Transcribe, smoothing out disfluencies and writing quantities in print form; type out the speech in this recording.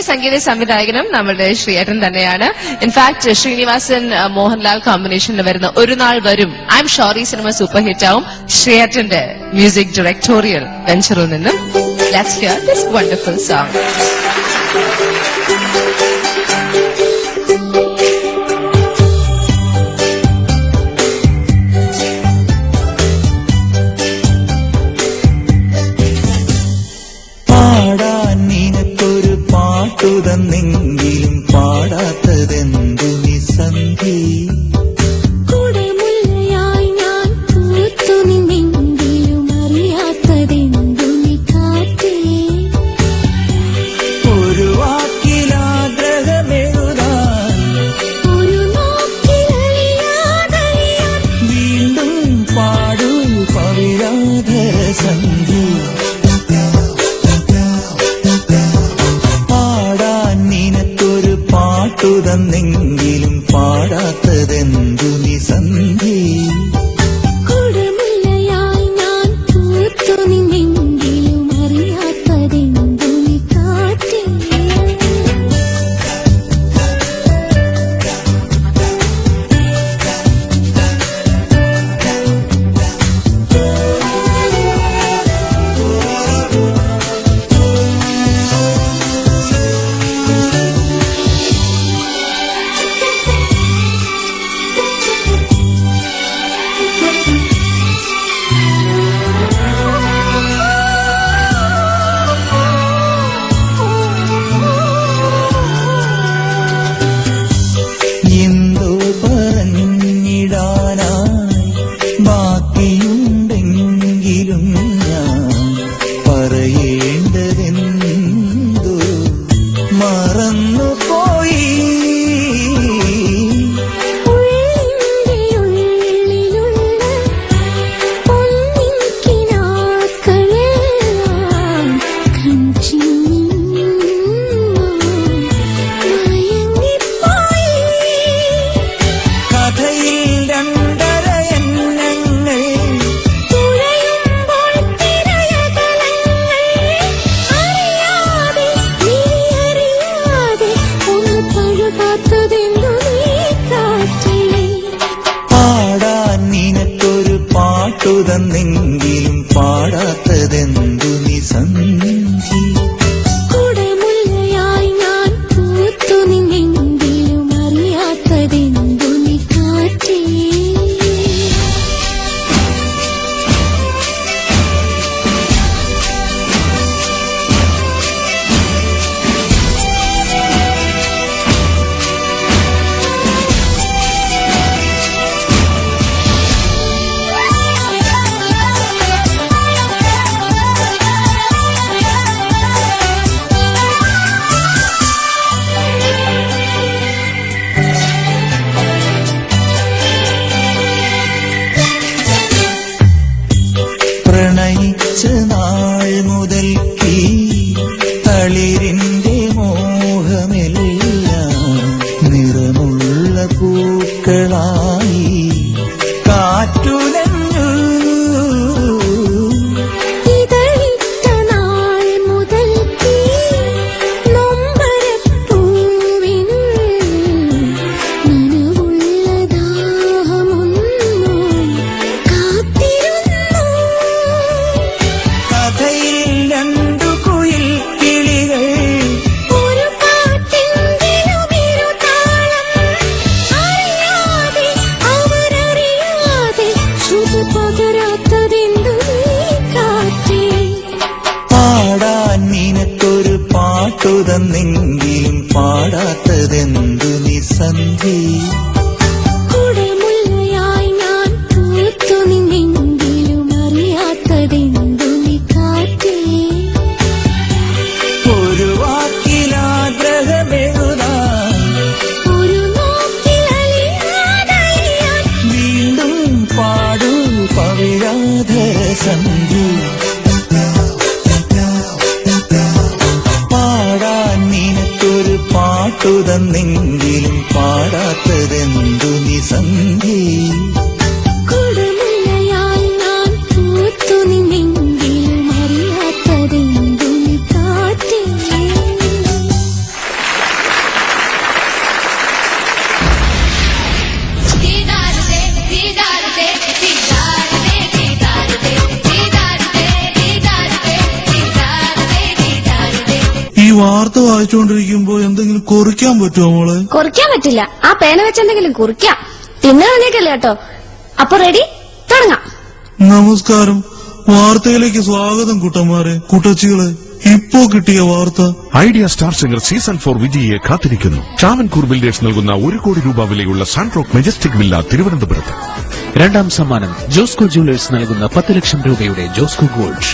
സംഗീത സംവിധായകനും നമ്മുടെ ശ്രീയേട്ടൻ തന്നെയാണ്. ഇൻഫാക്ട് ശ്രീനിവാസൻ മോഹൻലാൽ കോമ്പിനേഷനിൽ വരുന്ന ഒരു നാൾ വരും, ഐ എം ഷോർ ഈ സിനിമ സൂപ്പർ ഹിറ്റ് ആവും. ശ്രീയേട്ടന്റെ മ്യൂസിക് ഡയറക്ടോറിയൽ വെഞ്ചറിൽ നിന്നും let's hear this wonderful song. െങ്കിലും പാടാത്തതെന്തു നിസന്ധി കുടമുല്ലയായി ഞാൻ പൂത്തു നിന്നെങ്കിലും അറിയാത്തതെന്തു നീ കാറ്റേ ഒരു വാക്കിലാഗ്രഹമെഴുതാൻ ഒരു നോക്കിലറിയാതറിയാൻ വീണ്ടും പാടൂ പവിഴാധര സന്ധി െങ്കിലും പാടാത്തതെന്തു നിസന്ധി കുടമുല്ലയായി ഞാൻ പൂത്തു നിന്നെങ്കിലും അറിയാത്തതെന്തു നീ കാറ്റേ ബാക്കിയുണ്ടെങ്കിലും ഞാൻ പറയേണ്ടതെന്തു മറന്നുപോയി. െങ്കിലും പാടാത്തതെന്തു നിസന്ധി കുടമുല്ലയായി ഞാൻ പൂത്തു നിന്നെങ്കിലും അറിയാത്തതെന്തു നീ കാറ്റേ പ്രണയിച്ച നാൾ മുതൽക്കീ തളിരിന്റെ മോഹമെല്ലാം നിറമുള്ള പൂക്കളായി കാറ്റുലഞ്ഞു. ഇതളിട്ട നാൾ മുതൽക്കീ നൊമ്പരപ്പൂവിന് നനവുള്ള ദാഹമൊന്നും കാത്തിരുന്നു. കഥയിൽ രണ്ടു കുയിൽ കിളികൾ ഒരു പാട്ടെങ്കിലും ഇരുതാളം അറിയാതെ അവരറിയാതെ ശ്രുതി പകരാത്തതെന്തു നീ കാറ്റേ പാടാൻ നിനക്കൊരു പാട്ടുതന്നെങ്കിലും പാടാത്തതെന്തു നിസന്ധി കുടമുല്ലയായി ഞാൻ പൂത്തു നിന്നെങ്കിലും അറിയാത്തതെന്തു നീ കാറ്റേ ഒരു വാക്കിലാഗ്രഹമെഴുതാൻ ഒരു നോക്കിലറിയാതറിയാൻ വീണ്ടും പാടൂ പവിഴാധര സന്ധി പാടാൻ നിനക്കൊരു പാട്ടുതന്നെങ്കിലും പാടാത്തതെന്തു നിസന്ധി കുടമുല്ലയായി ഞാൻ പൂത്തു നിന്നെങ്കിലും അറിയാത്തതെന്തു നീ കാറ്റേ വാർത്ത വായിച്ചുകൊണ്ടിരിക്കുമ്പോ എന്തെങ്കിലും കുറിക്കാൻ പറ്റുമോ മോളെ? കുറിക്കാൻ പറ്റില്ല. ആ പേന വെച്ചെന്തെങ്കിലും കുറിക്കാം. തിന്നു കളഞ്ഞേക്കല്ലേ കേട്ടോ. അപ്പൊ റെഡി, തുടങ്ങാം. നമസ്കാരം. വാർത്തയിലേക്ക് സ്വാഗതം കുട്ടന്മാരെ, കുട്ടച്ചികളെ. ഇപ്പോ കിട്ടിയ വാർത്ത. ഐഡിയ സ്റ്റാർ സിംഗർ സീസൺ 4 വിജയിയെ കാത്തിരിക്കുന്നു. ട്രാവൻകൂർ ബിൽഡേഴ്സ് നൽകുന്ന 1 കോടി രൂപ വിലയുള്ള സൺറോക്ക് മെജസ്റ്റിക് വില്ല തിരുവനന്തപുരത്ത്. രണ്ടാം സമ്മാനം ജോസ്കോ ജുവലേഴ്സ് നൽകുന്ന 10 ലക്ഷം രൂപയുടെ ജോസ്കോ ഗോൾഡ്.